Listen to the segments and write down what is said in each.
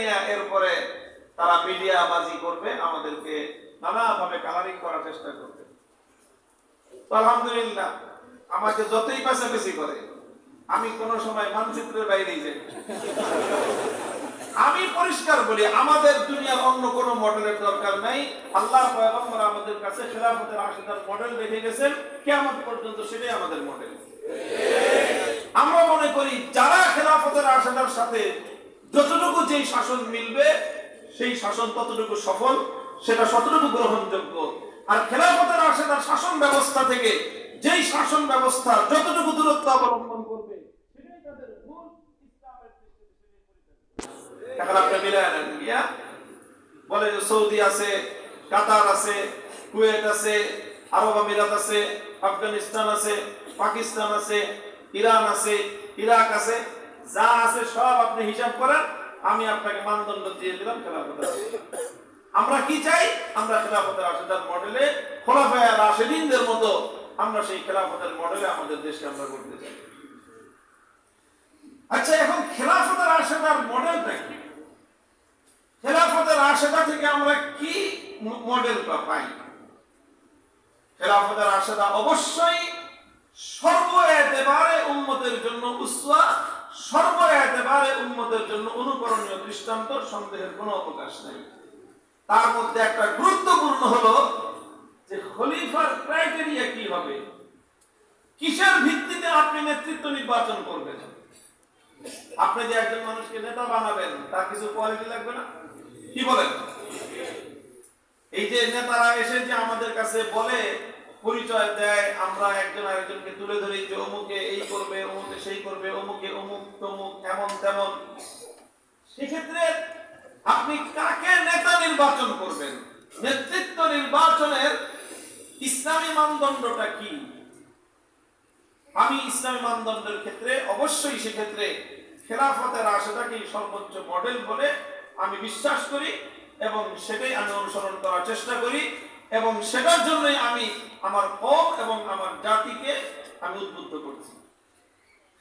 নিয়ে এরপরে তারা মিডিয়া বাজি করবে, আমাদেরকে নানাভাবে কালারিং করার চেষ্টা করবে। তো আলহামদুলিল্লাহ, আমাকে যতই পাশাপাশি করে, আমি কোন সময় মানচিত্রের বাইরেই যাই। আমি পরিষ্কার বলি, আমাদের দুনিয়ার অন্য কোন মডেলের দরকার নাই। আল্লাহ পয়গম্বর আমাদের কাছে খেলাফতের রাশিদার মডেল রেখে গেছেন, কিয়ামত পর্যন্ত সেটাই আমাদের মডেল। আমরা মনে করি যারা খেলাফতের রাশিদার সাথে যতটুকু যেই শাসন মিলবে, সেই শাসন ততটুকু সফল, সেটা ততটুকু গ্রহণযোগ্য। আর খেলাফতের রাশিদার শাসন ব্যবস্থা থেকে যেই শাসন ব্যবস্থা যতটুকু দূরত্ব অবলম্বন করবে, সেটাই তাদের মূল ইসলামের দৃষ্টিতে। এখন আপনি মিলায় নেন, বলে যে সৌদি আছে, কাতার আছে, কুয়েত আছে, আরব আমিরাত আছে, আফগানিস্তান আছে, পাকিস্তান আছে, ইরান আছে, ইরাক আছে, যা আছে সব আপনি হিসাব করেন, আমি আপনাকে মানদণ্ড দিয়ে দিলাম খেলাফতের রাশিদা। আমরা কি চাই? আমরা খেলাফতের রাশিদার মডেলে, খোলাফায়ে রাশিদিনদের মতো আমরা সেই খেলাফতের মডেলে আমাদের দেশকে আমরা করতে চাই। আচ্ছা, এখন খেলাফতের রাশিদার মডেলটা কি? খেলাফতের রাশিদা থেকে আমরা কি মডেল পাই? খেলাফতের রাশিদা অবশ্যই সর্ব এতেবারে উম্মতের জন্য উসওয়া, সর্ব এতেবারে উম্মতের জন্য অনুকরণীয় দৃষ্টান্ত, সন্দেহের কোনো অবকাশ নেই। তার মধ্যে একটা গুরুত্বপূর্ণ হলো যে খলিফার ক্রাইটেরিয়া কি হবে, কিসের ভিত্তিতে আপনি নেতৃত্ব নির্বাচন করবেন। আপনি যে একজন মানুষকে নেতা বানাবেন, তার কিছু কোয়ালিটি লাগবে না? কি বলেন? এই যে নেতারা এসে যে আমাদের কাছে বলে, পরিচয় দেয়, আমরা একজন আরেকজনকে তুলে ধরি যে অমুকে এই করবে, অমুকে সেই করবে, অমুকে অমুক তমুক এমন তেমন, সেক্ষেত্রে আপনি কাকে নেতা নির্বাচন করবেন? নেতৃত্ব নির্বাচনের ইসলামী মানদণ্ডটা কি? আমি ইসলামী মানদণ্ডের ক্ষেত্রে অবশ্যই সেক্ষেত্রে খেলাফতের রাশিদাকে সর্বোচ্চ মডেল বলে আমি বিশ্বাস করি, এবং সেটাই আমি অনুসরণ করার চেষ্টা করি, এবং সেটার জন্যই আমি আমার কওম এবং আমার জাতিকে আমি উদ্বুদ্ধ করছি।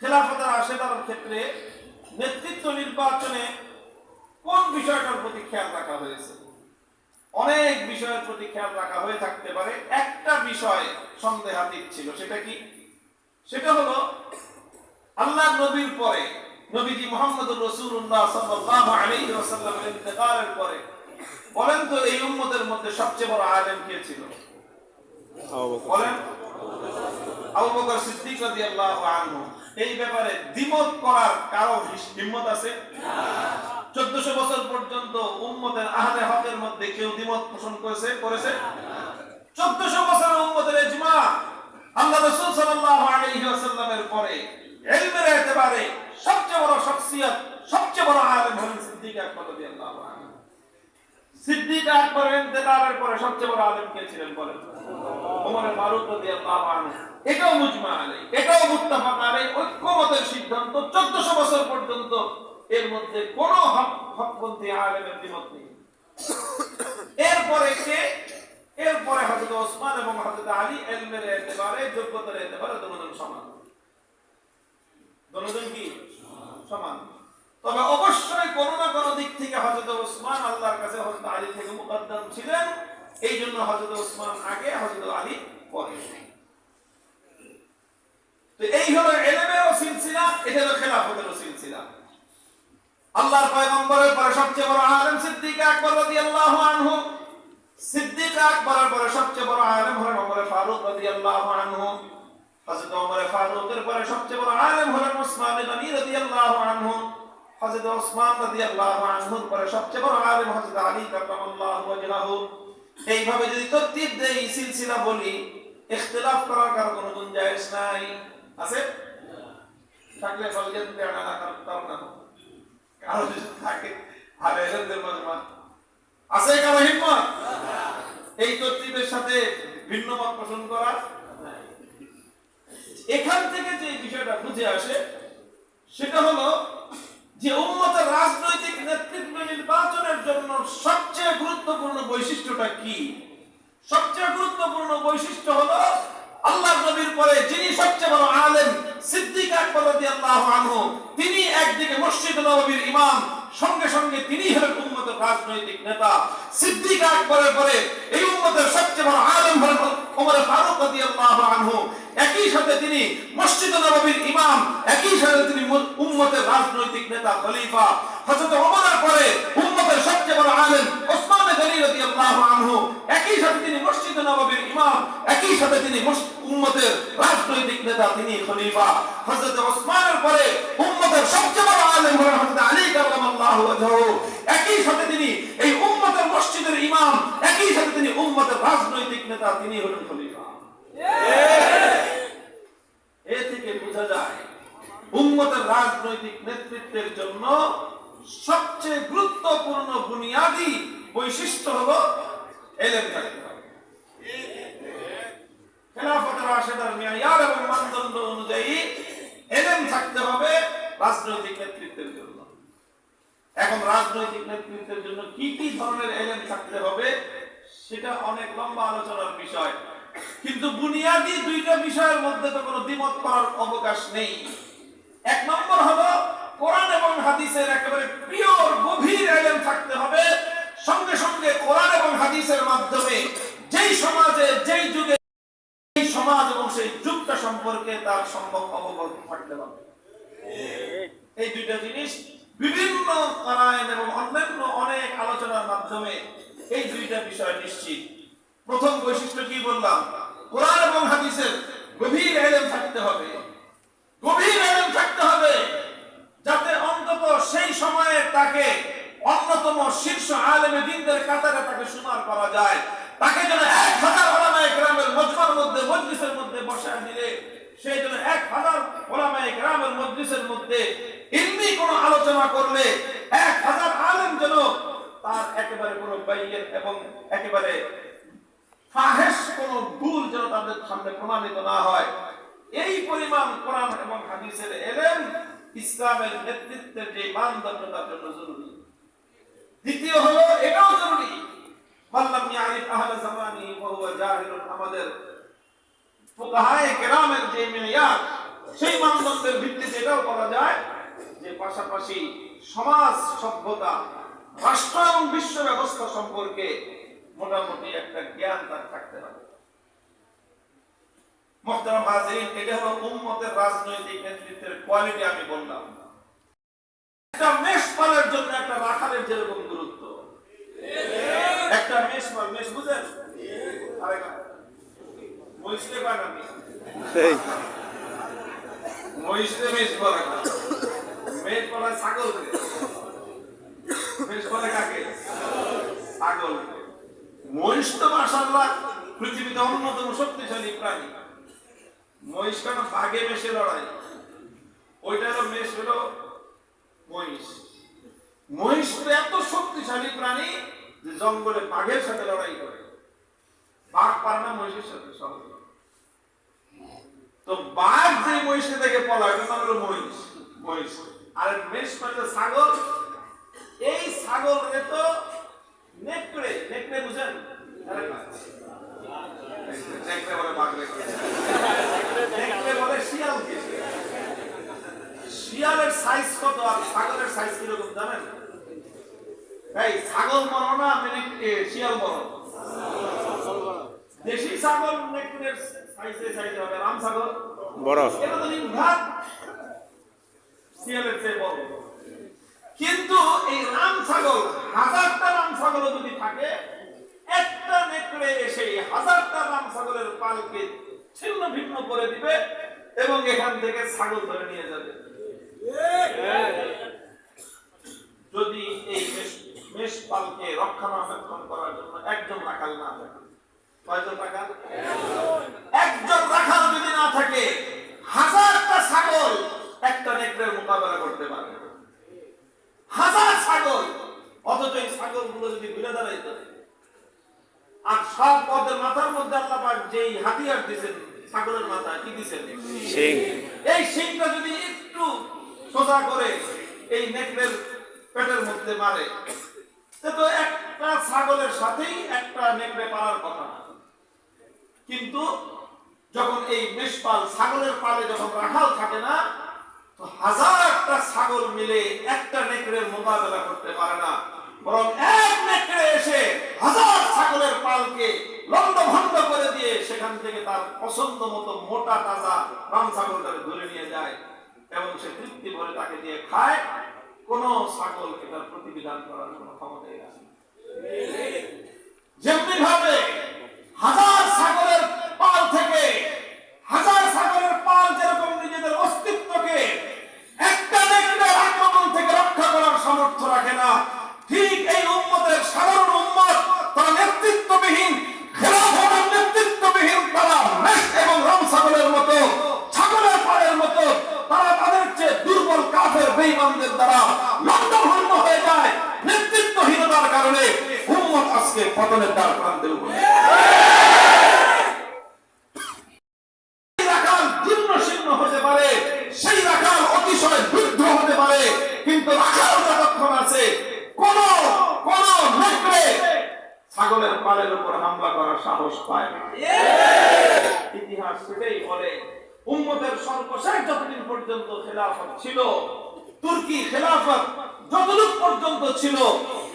খেলাফতের রাশিদার ক্ষেত্রে নেতৃত্ব নির্বাচনে কোন বিষয়টার প্রতি খেয়াল রাখা হয়েছে? অনেক বিষয়ের প্রতি খেয়াল রাখা হয়ে থাকতে পারে, একটা বিষয় সন্দেহাতীত ছিল। সেটা কি? সেটা হলো আল্লাহর নবীর পরে, নবীজি মুহাম্মদুর রাসূলুল্লাহ সাল্লাল্লাহু আলাইহি ওয়াসাল্লামের ইন্তেকালের পরে বলেন তো এই উম্মতের মধ্যে সবচেয়ে বড় আলেম কে ছিল? বলেন। আবু বকর সিদ্দিক রাদিয়াল্লাহু আনহু। এই ব্যাপারে দ্বিমত করার কারো হিম্মত আছে? 1400 বছর পর্যন্ত উম্মতের আহলে হকের মধ্যে কেউ দ্বিমত পোষণ করেছে? 1400 বছরের উম্মতের ইজমা। আল্লাহ রাসূল সাল্লাল্লাহু আলাইহি ওয়াসাল্লামের পরে ইলমের এতেবারে সবচেয়ে বড় শখসিয়ত, সবচেয়ে বড় আলেম হলেন সিদ্দিক আকবর রাদিয়াল্লাহু আনহু। সিদ্দিক আকবরের ইন্তেকালের পরে সবচেয়ে বড় আলেম কে ছিলেন বলেন? ওমর ফারুক রাদিয়াল্লাহু আনহু। এটাও মুজমা আলাইহি, এটাও মুত্তাফাক আলাইহি, ঐক্যমতের সিদ্ধান্ত। 1400 বছর পর্যন্ত এর মধ্যে কোন হকপন্থী আলেমের দ্বিমত নেই। এরপরে কে? এরপরে হযরত ওসমান এবং হযরত আলী ইলমের এতেবারে, যোগ্যতার এতেবারে দুজন সমান। দুজন কি সমান? তবে অবশ্যই কোন না কোন দিক থেকে হযরত ওসমান আল্লাহর কাছে হযরত আলী থেকে মুকদ্দম ছিলেন, এই জন্য হযরত ওসমান আগে, হযরত আলী পরে। তো এই হলো ইলমের সিলসিলা, এটা হলো খেলাফতের সিলসিলা। আল্লাহর পয়গম্বরের পরে সবচেয়ে বড় আলেম সিদ্দিক আকবর রাদিয়াল্লাহু আনহু। সিদ্দিক আকবরের পরে সবচেয়ে বড় আলেম হলেন ওমর ফারুক রাদিয়াল্লাহু আনহু। হযরত ওমর ফারুকের পরে সবচেয়ে বড় আলেম হলেন ওসমান গনি রাদিয়াল্লাহু আনহু। হযরত ওসমান রাদিয়াল্লাহু আনহুর পরে সবচেয়ে বড় আলেম হযরত আলী কারামাল্লাহু ওয়াজহাহু। এইভাবে যদি তরতিব দেই, সিলসিলা বলি, ইখতিলাফ করার কারো কোনো গুঞ্জাইশ নাই। আছে? থাকলে বলবেন দেনা না করতাম না। কারো যদি থাকে আলে এলেমদের মাজমা আছে, কারো হিম্মত এই তরতিবের সাথে ভিন্ন মত পোষণ করা? এখান থেকে যে বিষয়টা বুঝে আসে সেটা হলো যে উম্মতের রাজনৈতিক নেতৃত্ব নির্বাচনের জন্য সবচেয়ে গুরুত্বপূর্ণ বৈশিষ্ট্যটা কি? সবচেয়ে গুরুত্বপূর্ণ বৈশিষ্ট্য হলো আল্লাহর নবীর পরে যিনি সবচেয়ে বড় আলেম সিদ্দিক আকবর রাদিয়াল্লাহু আনহু, তিনি একদিকে মসজিদ নববীর ইমাম, সঙ্গে সঙ্গে তিনি হলেন উম্মতের রাজনৈতিক নেতা। সিদ্দিক আকবরের পরে এই উম্মতের সবচেয়ে বড় আলেম হলেন ওমর ফারুক রাদিয়াল্লাহু আনহু। একই সাথে তিনি মসজিদ নববীর ইমাম, একই সাথে তিনি উম্মতের রাজনৈতিক নেতা খলিফা। হযরত ওমরের পরে উম্মতের সবচেয়ে বড় আলেম ওসমান গনি রাদিয়াল্লাহু আনহু, একই সাথে তিনি মসজিদ নববীর ইমাম, একই সাথে তিনি উম্মতের রাজনৈতিক নেতা, তিনি খলিফা। হযরত ওসমানের পরে উম্মতের সবচেয়ে বড় আলেম হলেন হযরত আলী কারামাল্লাহু ওয়াজহু, একই সাথে তিনি এই উম্মতের মসজিদের ইমাম, একই সাথে তিনি উম্মতের রাজনৈতিক নেতা, তিনি হলেন খলিফা। এ থেকে বোঝা যায় উম্মতের রাজনৈতিক নেতৃত্বের জন্য সবচেয়ে গুরুত্বপূর্ণ বুনিয়াদী বৈশিষ্ট্য হলো ইলম থাকতে হবে। খেলাফত রাশেদার মেয়ার এবং মানদণ্ড অনুযায়ী ইলম থাকতে হবে রাজনৈতিক নেতৃত্বের জন্য। এখন রাজনৈতিক নেতৃত্বের জন্য কি কি ধরনের ইলম থাকতে হবে সেটা অনেক লম্বা আলোচনার বিষয়, কিন্তু বুনিয়াদী দুইটা বিষয়ের মধ্যে তো কোনো দ্বিমত করার অবকাশ নেই। এক নম্বর হলো কোরআন এবং হাদিসের একেবারে পিওর গভীর ইলম থাকতে হবে। সঙ্গে সঙ্গে কোরআন এবং হাদিসের মাধ্যমে যেই সমাজে যেই যুগে এই সমাজ এবং সেই যুগটা সম্পর্কে তার সম্ভব অবগত থাকতে হবে। এই দুইটা জিনিস বিভিন্ন কারাইন এবং অন্যান্য অনেক আলোচনার মাধ্যমে এই দুইটা বিষয় নিশ্চিত। প্রথম বৈশিষ্ট্য কি বললাম? কোরআন এবং হাদিসের গভীর ইলম থাকতে হবে। গভীর ইলম থাকতে হবে যাতে অন্তত সেই সময়ে তাকে অন্যতম শীর্ষ আলেমে দ্বীনদের কাতারে তাকে শুমার করা যায়। তাকে যেন 1000 উলামায়ে কেরামের মজমার মধ্যে মজলিসের মধ্যে বসায় দিলে সেই জন্য 1000 উলামায়ে কেরামের মজলিসের মধ্যে ইলমি কোনো আলোচনা করলে 1000 আলেম যেন তার একেবারে কোনো বাইয়ের এবং একেবারে ফাহেশ কোনো ভুল যেন তাদের সামনে প্রমাণিত না হয়। এই পরিমাণ কোরআন এবং হাদিসের ইলম ইসলামের নেতৃত্বের যে মানদণ্ড তার জন্য জরুরি। দ্বিতীয় হলো এটাও জরুরি, মাল্লাম ইয়ারিফ আহলে জামানি ওয়া হুয়া জাহিলুন, আমাদের ফুকাহায়ে কেরামের যে মেয়ার সেই মানদণ্ডের ভিত্তিতে এটাও বলা যায় যে পাশাপাশি সমাজ সভ্যতা, রাষ্ট্র এবং বিশ্ব ব্যবস্থা সম্পর্কে মোটামুটি একটা জ্ঞান তার থাকতে হবে। মুহতারাম হাজিরিন, এটা হলো উম্মতের রাজনৈতিক নেতৃত্বের কোয়ালিটি। আমি বললাম একটা মেষপালের জন্য একটা রাখালের যেরকম গুরুত্ব, একটা মেষপাল, মেষ বুঝেন? আরেকটা মহিষকে পান আপনি, মহিষকে মেষ বলে না, মেষ বলে ছাগলকে। মেষ বলে কাকে? ছাগল। মহিষ তো মাশাআল্লাহ পৃথিবীতে অন্যতম শক্তিশালী প্রাণী। মহিষ কেন? বাঘে মেষে লড়াই, ওইটা হলো মেষ হলো মহিষ। মহিষ তো এত শক্তিশালী প্রাণী যে জঙ্গলে বাঘের সাথে লড়াই করে। বাঘ পারে না মহিষের সাথে সহজে। তো বাঘ যে মহিষকে দেখে পলায় ওটার নাম হলো মহিষ। মহিষ আর মেষ মানে ছাগল। এই ছাগল রে তো নেকড়ে, নেকড়ে বুঝেন? নেকড়ে বলে বাঘ, নেকড়ে বলে শিয়ালকে। শিয়ালের সাইজ কত আর ছাগলের সাইজ কিরকম জানেন? এই ছাগল বড় না শিয়াল বড়? দেশি ছাগল নেকড়ের সাইজে সাইজে হবে, রাম ছাগল বড়, এটা তো নির্ঘাত শিয়ালের চেয়ে বড়। কিন্তু এই রাম ছাগল, 1000টা রাম ছাগল যদি থাকে, একটা নেকড়ে এসে 1000টা রাম ছাগলের পালকে ছিন্ন ভিন্ন করে দিবে এবং এখান থেকে ছাগল ধরে নিয়ে যাবে। যদি এই মেষপালকে রক্ষণাবেক্ষণ করার জন্য একজন রাখাল না থাকে, কয়জন রাখাল? একজন রাখাল যদি না থাকে, 1000টা ছাগল একটা নেকড়ের মোকাবেলা করতে পারে। 1000 ছাগল, অথচ এই ছাগলগুলো যদি ঘুরে দাঁড়াইতো আর সব পদের মাথার মধ্যে আল্লাহ পাক যেই হাতিয়ার দিয়েছেন ছাগলের মাথা, কি দিয়েছেন? শিং। এই শিংটা যদি একটু সোজা করে এই নেকড়ের পেটের মধ্যে মারে, তো একটা ছাগলের সাথেই একটা নেকড়ে পালার কথা না। কিন্তু যখন এই মেষপাল ছাগলের পালে যখন রাখাল থাকে না, তো হাজারটা ছাগল মিলে একটা নেকড়ের মোকাবেলা করতে পারে না, বরং এক নেকড়ে এসে হাজার ছাগলের পালকে লন্ডভন্ড করে দিয়ে সেখান থেকে তার পছন্দ মতো মোটা তাজা রাম ছাগলটাকে ধরে নিয়ে যায় এবং সে তৃপ্তি ভরে তাকে দিয়ে খায়। কোন ছাগলকে তার প্রতিবিধান করার কোন ক্ষমতাই রাখে না। যেমনি ভাবে হাজার ছাগলের পাল থেকে হাজার ছাগলের পাল যেরকম নিজেদের অস্তিত্বকে একটা নেকড়ের আক্রমণ থেকে রক্ষা করার সামর্থ্য রাখে না, ঠিক এই উম্মতের সাধারণ উম্মত তারা নেতৃত্ববিহীন, খেলাফতের নেতৃত্ববিহীন তারা মেষ এবং রাম ছাগলের মতো, ছাগলের পালের মতো তারা তাদের চেয়ে দুর্বল কাফের বেঈমানদের দ্বারা লণ্ডভণ্ড হয়ে যায়। নেতৃত্বহীনতার কারণে উম্মত আজকে পতনের দ্বার প্রান্তে উপনীত। রাখাল জীর্ণ শীর্ণ হতে পারে, সেই রাখাল অতিশয় বৃদ্ধ হতে পারে, কিন্তু রাখাল যতক্ষণ আছে কোন কোন নেকড়ে ছাগলের পালের উপর হামলা করার সাহস পায় না। ইতিহাস সেটাই বলে। উম্মতের সর্বশেষ যতদিন পর্যন্ত খেলাফত ছিল, তুর্কি খেলাফত যতদিন পর্যন্ত ছিল,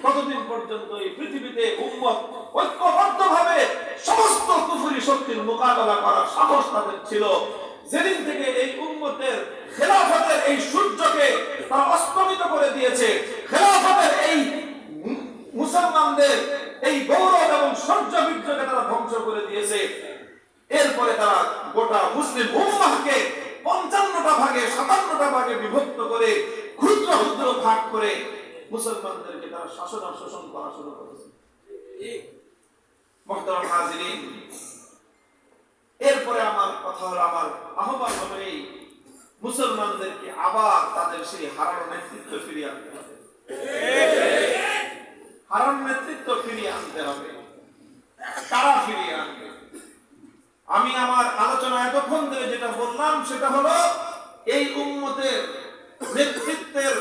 ততদিন পর্যন্ত এই পৃথিবীতে উম্মত ঐক্যবদ্ধভাবে সমস্ত কুফরি শক্তির মোকাবেলা করার সাহস তাদের ছিল। যেদিন থেকে এই উম্মতের খেলাফতের এই সূর্যকে তারা অস্তমিত করে দিয়েছে, খেলাফতের এই মুসলমানদের এই গৌরব এবং সূর্য বিদ্রোহকে তারা ধ্বংস করে দিয়েছে, এরপরে তারা গোটা মুসলিম উম্মাহকে ৫৫টা ভাগে ৫৭টা ভাগে বিভক্ত করে ক্ষুদ্র ক্ষুদ্র ভাগ করে মুসলমানদেরকে তারা শাসন আর শোষণ করা শুরু করেছে। মুহতারাম হাজিরিন, এরপরে আমার কথা হলো, আমার আহ্বান হলো এই মুসলমানদেরকে আবার তাদের সেই হারানো নেতৃত্ব ফিরিয়ে আনতে হবে। হারানো নেতৃত্ব ফিরিয়ে আনতে হবে। তারা ফিরিয়ে আনবে। আমি আমার আলোচনা এতক্ষণ ধরে যেটা বললাম সেটা হলো এই উম্মতের নেতৃত্বের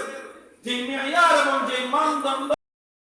যে মেয়ার এবং যে মানদণ্ড